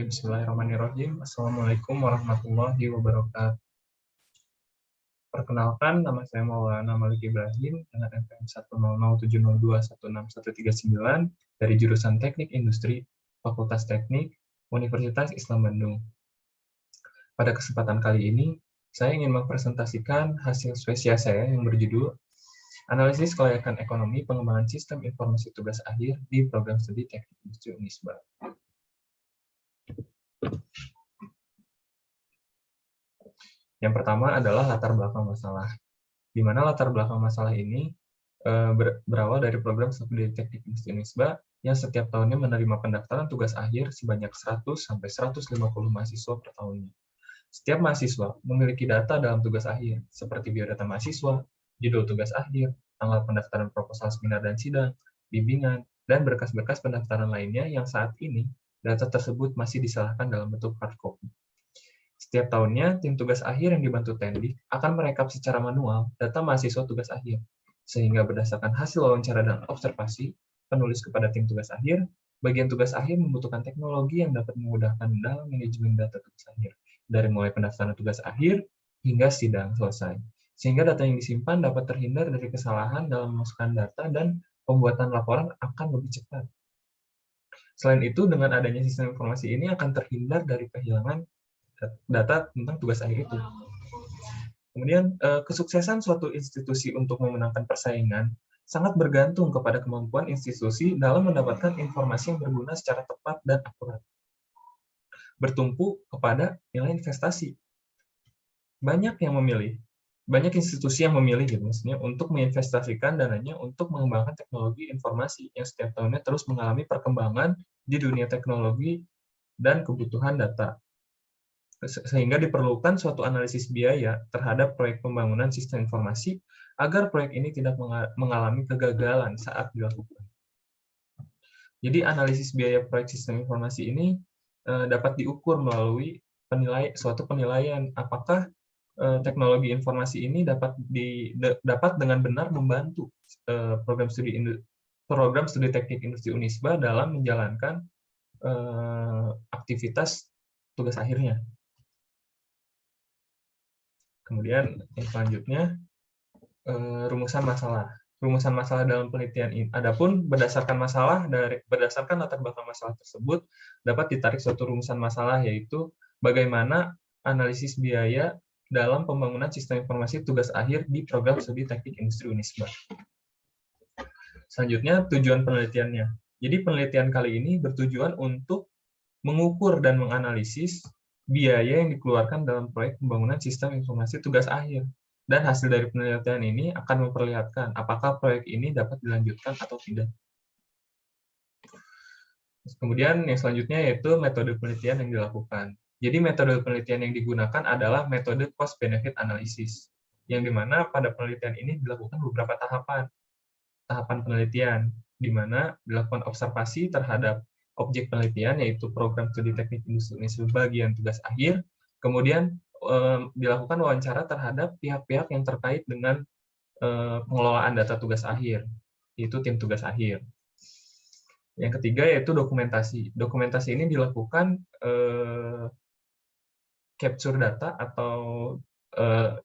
Bismillahirrahmanirrahim. Assalamualaikum warahmatullahi wabarakatuh. Perkenalkan, nama saya Maulana Malik Ibrahim dengan NPM 10070216139 dari jurusan Teknik Industri, Fakultas Teknik, Universitas Islam Bandung. Pada kesempatan kali ini, saya ingin mempresentasikan hasil spesial saya yang berjudul Analisis Kelayakan Ekonomi Pengembangan Sistem Informasi Tugas Akhir di Program Studi Teknik Industri Unisba. Yang pertama adalah latar belakang masalah, di mana latar belakang masalah ini berawal dari program studi teknik industri Unisba yang setiap tahunnya menerima pendaftaran tugas akhir sebanyak 100-150 mahasiswa per tahunnya. Setiap mahasiswa memiliki data dalam tugas akhir, seperti biodata mahasiswa, judul tugas akhir, tanggal pendaftaran proposal seminar dan sidang, bimbingan, dan berkas-berkas pendaftaran lainnya yang saat ini data tersebut masih diserahkan dalam bentuk hard copy. Setiap tahunnya, tim tugas akhir yang dibantu Tendik akan merekap secara manual data mahasiswa tugas akhir, sehingga berdasarkan hasil wawancara dan observasi penulis kepada tim tugas akhir, bagian tugas akhir membutuhkan teknologi yang dapat memudahkan dalam manajemen data tugas akhir, dari mulai pendaftaran tugas akhir hingga sidang selesai, sehingga data yang disimpan dapat terhindar dari kesalahan dalam memasukkan data dan pembuatan laporan akan lebih cepat. Selain itu, dengan adanya sistem informasi ini akan terhindar dari kehilangan data tentang tugas akhir itu. Kemudian, kesuksesan suatu institusi untuk memenangkan persaingan sangat bergantung kepada kemampuan institusi dalam mendapatkan informasi yang berguna secara tepat dan akurat. Bertumpu kepada nilai investasi. Banyak institusi yang memilih gitu, maksudnya untuk menginvestasikan dananya untuk mengembangkan teknologi informasi yang setiap tahunnya terus mengalami perkembangan di dunia teknologi dan kebutuhan data. Sehingga diperlukan suatu analisis biaya terhadap proyek pembangunan sistem informasi agar proyek ini tidak mengalami kegagalan saat dilakukan. Jadi analisis biaya proyek sistem informasi ini dapat diukur melalui suatu penilaian apakah teknologi informasi ini dapat dengan benar membantu program studi teknik industri Unisba dalam menjalankan aktivitas tugas akhirnya. Kemudian yang selanjutnya, rumusan masalah. Rumusan masalah dalam penelitian ini. Adapun berdasarkan latar belakang masalah tersebut, dapat ditarik suatu rumusan masalah, yaitu bagaimana analisis biaya dalam pembangunan sistem informasi tugas akhir di program studi teknik industri Unisba. Selanjutnya, tujuan penelitiannya. Jadi penelitian kali ini bertujuan untuk mengukur dan menganalisis biaya yang dikeluarkan dalam proyek pembangunan sistem informasi tugas akhir. Dan hasil dari penelitian ini akan memperlihatkan apakah proyek ini dapat dilanjutkan atau tidak. Kemudian yang selanjutnya yaitu metode penelitian yang dilakukan. Jadi metode penelitian yang digunakan adalah metode cost-benefit analysis, yang dimana pada penelitian ini dilakukan beberapa tahapan. Tahapan penelitian, di mana dilakukan observasi terhadap objek penelitian, yaitu program studi teknik industri bagian tugas akhir, kemudian dilakukan wawancara terhadap pihak-pihak yang terkait dengan pengelolaan data tugas akhir, yaitu tim tugas akhir. Yang ketiga yaitu dokumentasi. Dokumentasi ini dilakukan capture data atau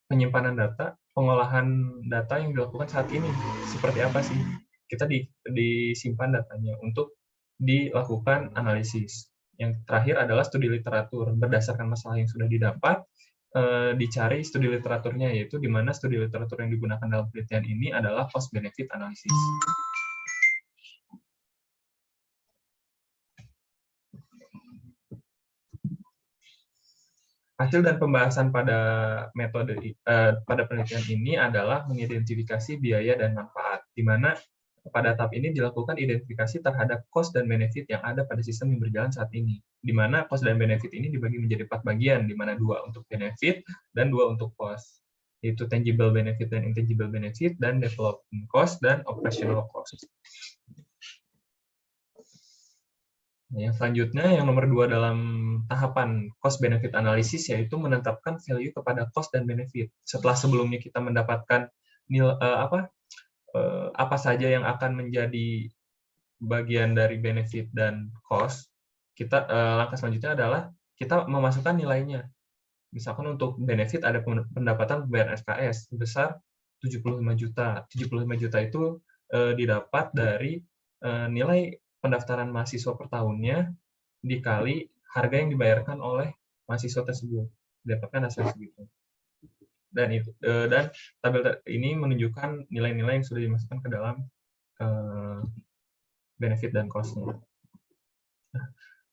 penyimpanan data, pengolahan data yang dilakukan saat ini. Seperti apa sih? Kita disimpan datanya untuk dilakukan analisis. Yang terakhir adalah studi literatur. Berdasarkan masalah yang sudah didapat, dicari studi literaturnya, yaitu di mana studi literatur yang digunakan dalam penelitian ini adalah cost-benefit analysis. Hasil dan pembahasan pada pada penelitian ini adalah mengidentifikasi biaya dan manfaat, di mana pada tahap ini dilakukan identifikasi terhadap cost dan benefit yang ada pada sistem yang berjalan saat ini, di mana cost dan benefit ini dibagi menjadi 4 bagian, di mana 2 untuk benefit dan 2 untuk cost, yaitu tangible benefit dan intangible benefit, dan development cost dan operational cost. Yang selanjutnya, yang nomor 2 dalam tahapan cost-benefit analysis, yaitu menetapkan value kepada cost dan benefit. Setelah sebelumnya kita mendapatkan apa saja yang akan menjadi bagian dari benefit dan cost, langkah selanjutnya adalah kita memasukkan nilainya. Misalkan untuk benefit ada pendapatan pembayaran SKS sebesar 75 juta. 75 juta itu didapat dari nilai pendaftaran mahasiswa per tahunnya dikali harga yang dibayarkan oleh mahasiswa tersebut. Dapatkan hasil segitu. Dan tabel ini menunjukkan nilai-nilai yang sudah dimasukkan ke dalam benefit dan cost-nya.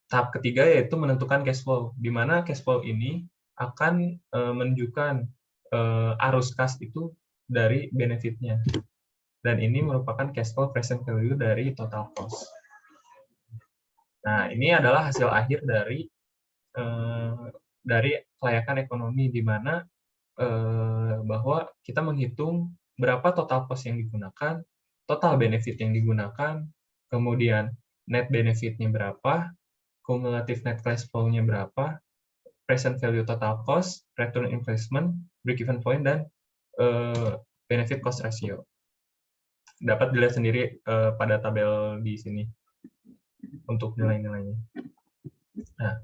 Tahap ketiga yaitu menentukan cash flow, di mana cash flow ini akan menunjukkan arus kas itu dari benefitnya. Dan ini merupakan cash flow present value dari total cost. Nah, ini adalah hasil akhir dari kelayakan ekonomi, di mana bahwa kita menghitung berapa total cost yang digunakan, total benefit yang digunakan, kemudian net benefit-nya berapa, cumulative net cash flow-nya berapa, present value total cost, return investment, break-even point, dan benefit cost ratio. Dapat dilihat sendiri pada tabel di sini untuk nilai-nilainya. Nah,